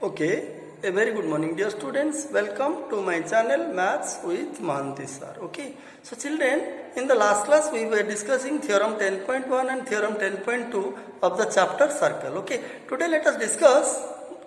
Okay, a very good morning dear students. Welcome to my channel Maths with Mahanti sir. Okay, so children, in the last class we were discussing theorem 10.1 and theorem 10.2 of the chapter circle. Okay, today let us discuss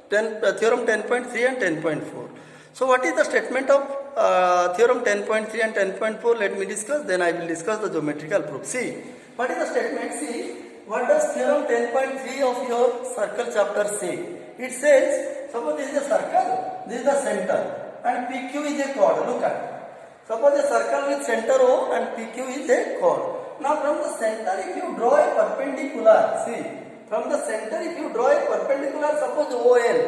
theorem 10.3 and 10.4. So what is the statement of theorem 10.3 and 10.4? Let me discuss, then I will discuss the geometrical proof. See, what is the statement? See, what does theorem 10.3 of your circle chapter say? It says, suppose this is a circle, this is the center, and PQ is a chord. Look at. Suppose a circle with center O and PQ is a chord. Now from the center, if you draw a perpendicular, see, from the center, if you draw a perpendicular, suppose OL,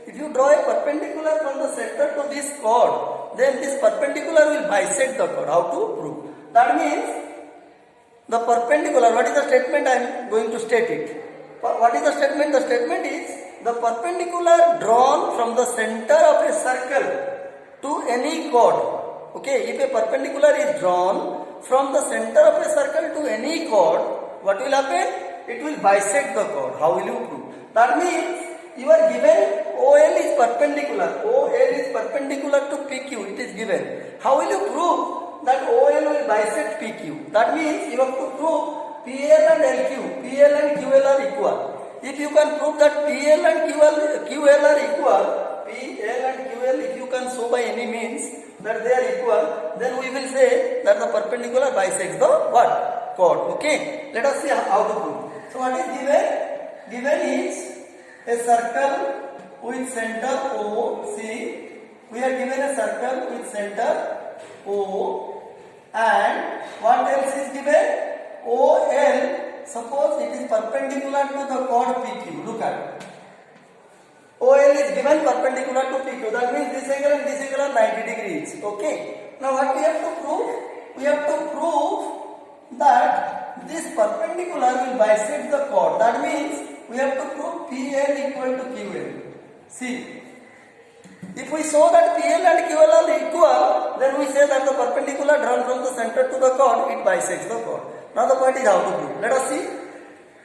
if you draw a perpendicular from the center to this chord, then this perpendicular will bisect the chord. How to prove? That means the perpendicular, what is the statement? I am going to state it. What is the statement? The statement is the perpendicular drawn from the center of a circle to any chord. Okay, if a perpendicular is drawn from the center of a circle to any chord, what will happen? It will bisect the chord. How will you prove? That means you are given OL is perpendicular. OL is perpendicular to PQ. It is given. How will you prove that OL will bisect PQ? That means you have to prove PL and LQ. PL and QL are equal. If you can prove that PL and QL are equal, PL and QL, if you can show by any means that they are equal, then we will say that the perpendicular bisects the what? Chord. Okay. Let us see how to prove. So what is given? Given is a circle with center O. See, we are given a circle with center O, and what else is given? OL. Suppose it is perpendicular to the chord PQ. Look at. OL is given perpendicular to PQ. That means this angle and this angle are 90 degrees. Okay. Now what we have to prove? We have to prove that this perpendicular will bisect the chord. That means we have to prove PL equal to QL. See. If we show that PL and QL are equal, then we say that the perpendicular drawn from the center to the chord, it bisects the chord. Now the point is how to prove. Let us see.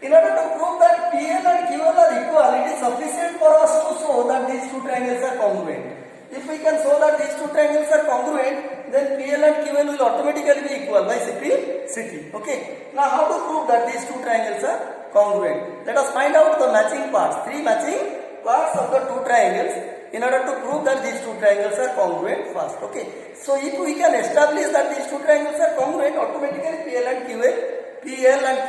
In order to prove that PL and QL are equal, it is sufficient for us to show that these two triangles are congruent. If we can show that these two triangles are congruent, then PL and QL will automatically be equal by simplicity. Okay. Now how to prove that these two triangles are congruent? Let us find out the matching parts. Three matching parts of the two triangles in order to prove that these two triangles are congruent first. Okay. So if we can establish that these two triangles are congruent, automatically PL and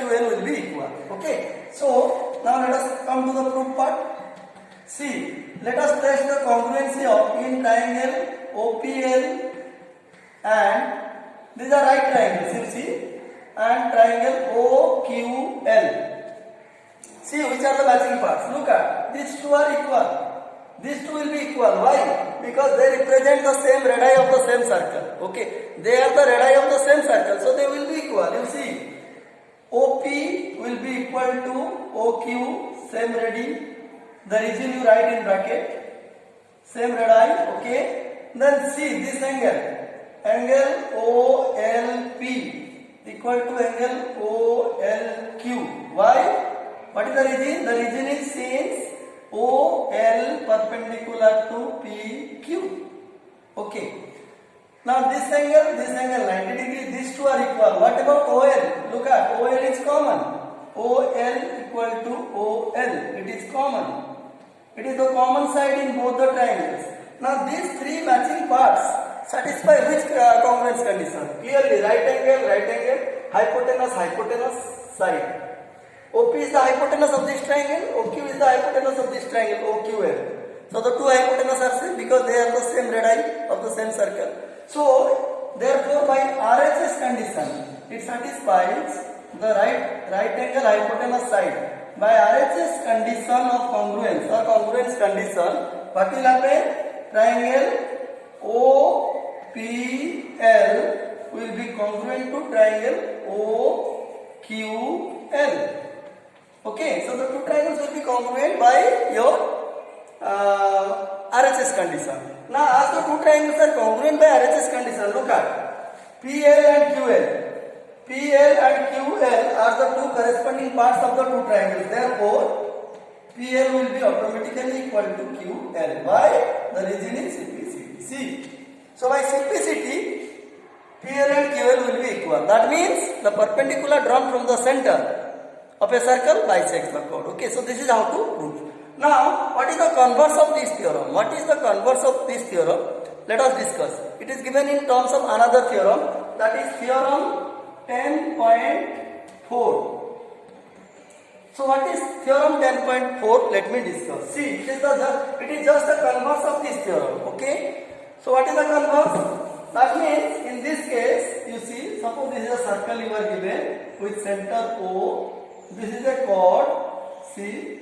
QL will be equal. Okay. So now let us come to the proof part. See, let us test the congruency of in triangle OPL and these are right triangles, you see, and triangle OQL. See which are the matching parts. Look at, these two are equal. These two will be equal. Why? Because they represent the same radii of the same circle. Okay. They are the radii of the same circle. So they will be equal. You see. OP will be equal to OQ. Same radii. The region you write in bracket. Same radii. Okay. Then see this angle. Angle OLP equal to angle OLQ. Why? What is the region? The region is since OL perpendicular to PQ. Okay. Now this angle 90 degrees, these two are equal. What about OL? Look at, OL is common. OL equal to OL. It is common. It is the common side in both the triangles. Now these three matching parts satisfy which congruence condition? Clearly, right angle, hypotenuse side. OP is the hypotenuse of this triangle, OQ is the hypotenuse of this triangle, OQL. So the two hypotenuses are same because they are the same radii of the same circle. So therefore by RHS condition, it satisfies the right angle hypotenuse side. By RHS condition of congruence or congruence condition, what will happen? Triangle OPL will be congruent to triangle OQL. Okay, so the two triangles will be congruent by your RHS condition. Now, as the two triangles are congruent by RHS condition, look at PL and QL. PL and QL are the two corresponding parts of the two triangles. Therefore, PL will be automatically equal to QL. Why? The reason is simplicity. See. So by simplicity, PL and QL will be equal. That means the perpendicular drawn from the center of a circle bisects the chord. Okay, so this is how to prove. Now, what is the converse of this theorem? What is the converse of this theorem? Let us discuss. It is given in terms of another theorem, that is theorem 10.4. So what is theorem 10.4? Let me discuss. See, it is just the converse of this theorem. Okay. So what is the converse? That means in this case, you see, suppose this is a circle you are given with center O. This is a chord. See.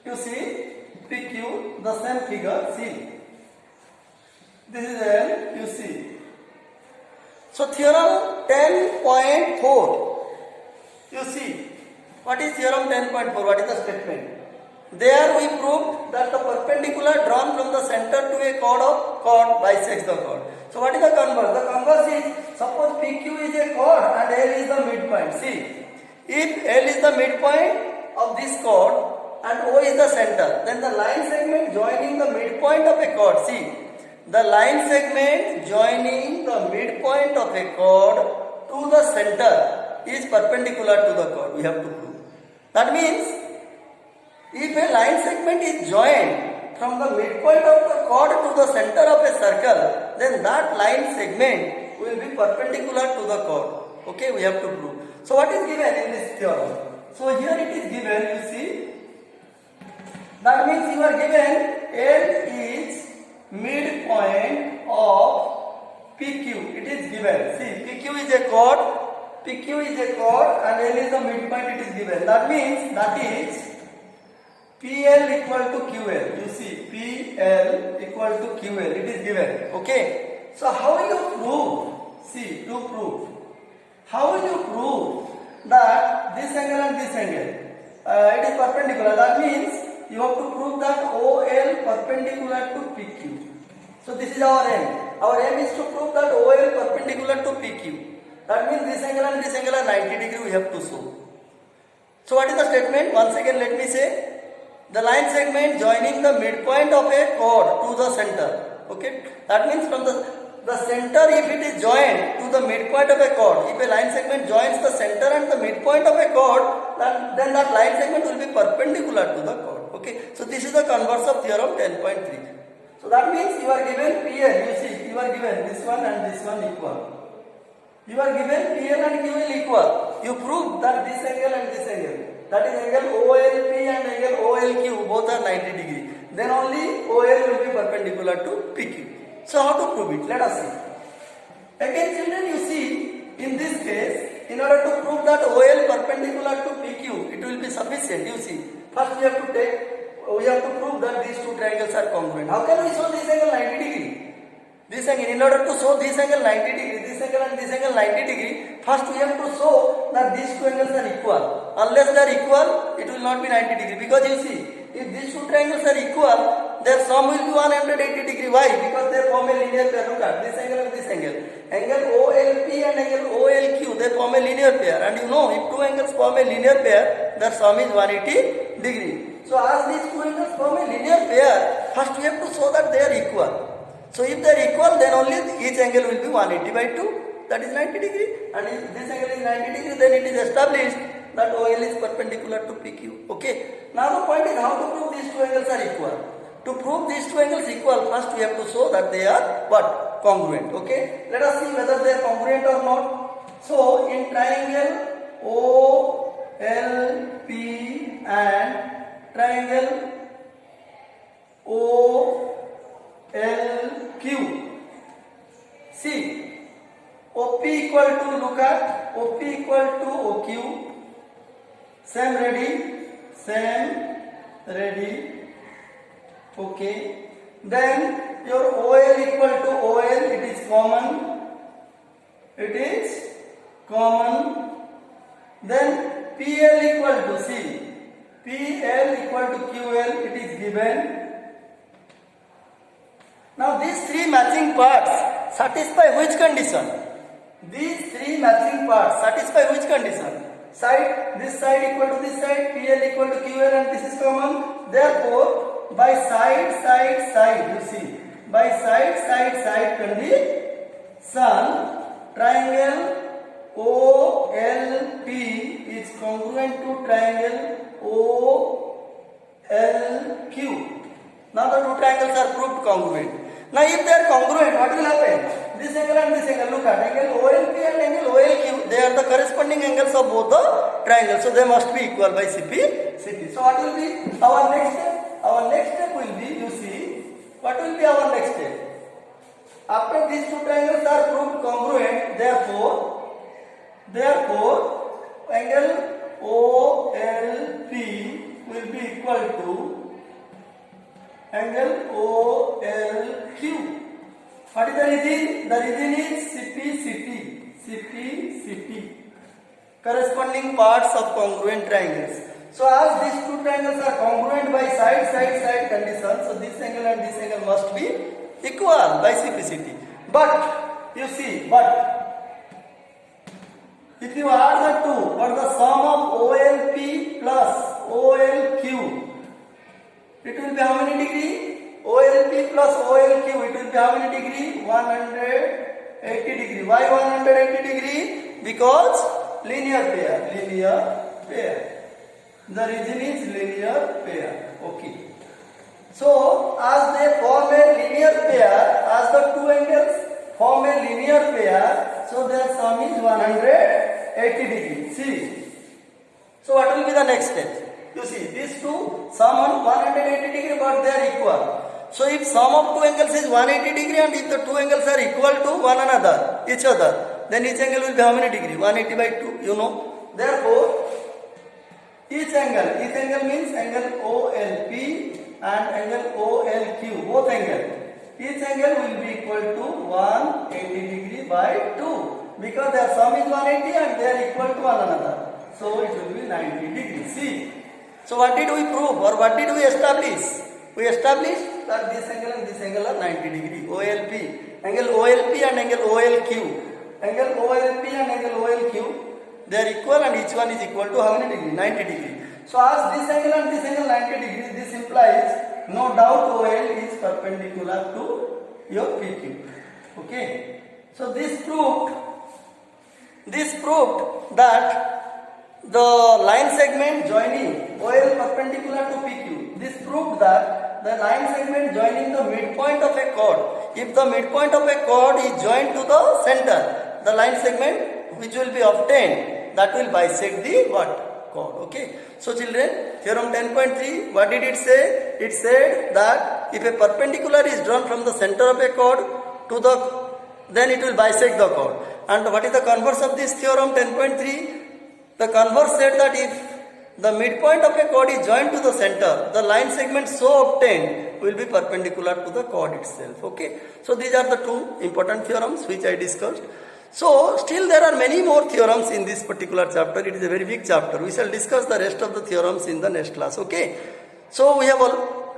You see, PQ, the same figure. See. This is L. You see. So theorem 10.4. You see, what is theorem 10.4? What is the statement? There we proved that the perpendicular drawn from the center to a chord bisects the chord. So what is the converse? The converse is, suppose PQ is a chord and L is the midpoint. See, if L is the midpoint of this chord and O is the center, then the line segment joining the midpoint of a chord. See, the line segment joining the midpoint of a chord to the center is perpendicular to the chord. We have to prove. That means, if a line segment is joined from the midpoint of the chord to the center of a circle, then that line segment will be perpendicular to the chord. Okay, we have to prove. So what is given in this theorem? So here it is given, you see. That means you are given L is midpoint of PQ. It is given. See, PQ is a chord. PQ is a chord and L is the midpoint, it is given. That means, that is PL equal to QL. You see, PL equal to QL. It is given. Okay. So how will you prove? See, to prove. How will you prove that this angle and this angle, it is perpendicular? That means you have to prove that OL perpendicular to PQ. So this is our aim. Our aim is to prove that OL perpendicular to PQ. That means this angle and this angle are 90 degree we have to show. So what is the statement? Once again let me say. The line segment joining the midpoint of a chord to the center. Okay. That means from the center, if it is joined to the midpoint of a chord, if a line segment joins the center and the midpoint of a chord, then that line segment will be perpendicular to the chord. Okay. So this is the converse of theorem 10.3. So that means you are given PL. You see, you are given this one and this one equal. You are given PL and QL equal. You prove that this angle and this angle, that is angle OLP and angle OLQ, both are 90 degree. Then only OL will be perpendicular to PQ. So how to prove it? Let us see. Again children, you see, in this case, in order to prove that OL perpendicular to PQ, it will be sufficient. You see, first we have to prove that these two triangles are congruent. How can we show this angle 90 degree? This angle, in order to show this angle 90 degree, this angle and this angle 90 degree, first we have to show that these two angles are equal. Unless they are equal, it will not be 90 degree. Because you see, if these two triangles are equal, their sum will be 180 degree. Why? Because they form a linear pair. Look at this angle and this angle. Angle OLP and angle OLQ, they form a linear pair. And you know, if two angles form a linear pair, their sum is 180 degree. So as these two angles form a linear pair, first we have to show that they are equal. So if they are equal, then only each angle will be 180 by 2, that is 90 degree. And if this angle is 90 degree, then it is established that OL is perpendicular to PQ. Okay. Now the point is how to prove these two angles are equal. To prove these two angles equal, first we have to show that they are what? Congruent. Okay. Let us see whether they are congruent or not. So in triangle OLP and triangle OLQ. See, OP equal to, look at, OP equal to OQ. Same ready. Okay. Then your OL equal to OL, it is common. Then PL equal to, see, PL equal to QL, it is given. Now these three matching parts satisfy which condition? These three matching parts satisfy which condition? Side, this side equal to this side, PL equal to QL, and this is common. Therefore, by side, side, side, you see, by side, side, side condition, triangle OLP is congruent to triangle OLQ. Now the two triangles are proved congruent. Now if they are congruent, what will happen? This angle and this angle, look at angle OLP and angle OLQ. They are the corresponding angles of both the triangles. So they must be equal by CP. So what will be our next step? Our next step will be, you see, what will be our next step? After these two triangles are proved congruent, therefore angle OLP will be equal to angle OLQ. What is the reason? The reason is CP. Corresponding parts of congruent triangles. So as these two triangles are congruent by side condition, so this angle and this angle must be equal by CP. But you see, if you add the two, what the sum of OLP plus OLQ, it will be how many degree? OLP plus OLQ, it will be how many degree? 180 degree. Why 180 degree? Because linear pair. The reason is linear pair. Okay. So as they form a linear pair, as the two angles form a linear pair, so their sum is 180 degree. See. So what will be the next step? You see, these two sum on 180 degree, but they are equal. So if sum of two angles is 180 degree, and if the two angles are equal to each other, then each angle will be how many degree? 180 by 2, you know. Therefore, each angle means angle OLP and angle OLQ, both angles. Each angle will be equal to 180 degree by 2, because their sum is 180 and they are equal to one another. So it will be 90 degrees. See. So what did we prove, or what did we establish? We established that this angle and this angle are 90 degree. OLP, angle OLP and angle OLQ. Angle OLP and angle OLQ, they are equal, and each one is equal to how many degree? 90 degree. So as this angle and this angle 90 degree, this implies no doubt OL is perpendicular to your PQ. Okay. So this proved that the line segment joining OL perpendicular to PQ. This proved that the line segment joining the midpoint of a chord, if the midpoint of a chord is joined to the center, the line segment which will be obtained, that will bisect the chord. Okay. So children, theorem 10.3, what did it say? It said that if a perpendicular is drawn from the center of a chord to then it will bisect the chord. And what is the converse of this theorem 10.3? The converse said that if the midpoint of a chord is joined to the center, the line segment so obtained will be perpendicular to the chord itself. Okay. So these are the two important theorems which I discussed. So still there are many more theorems in this particular chapter. It is a very big chapter. We shall discuss the rest of the theorems in the next class. Okay. So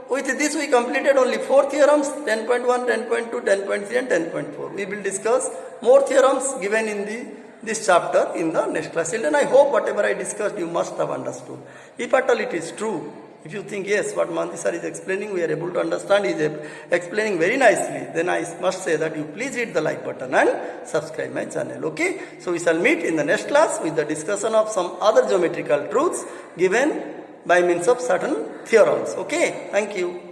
with this we completed only 4 theorems, 10.1, 10.2, 10.3 and 10.4. We will discuss more theorems given in this chapter in the next class. Children, I hope whatever I discussed you must have understood. If at all it is true, if you think yes, what Mahanti sir is explaining, we are able to understand, he is explaining very nicely, then I must say that you please hit the like button and subscribe my channel. Okay. So we shall meet in the next class with the discussion of some other geometrical truths given by means of certain theorems. Okay. Thank you.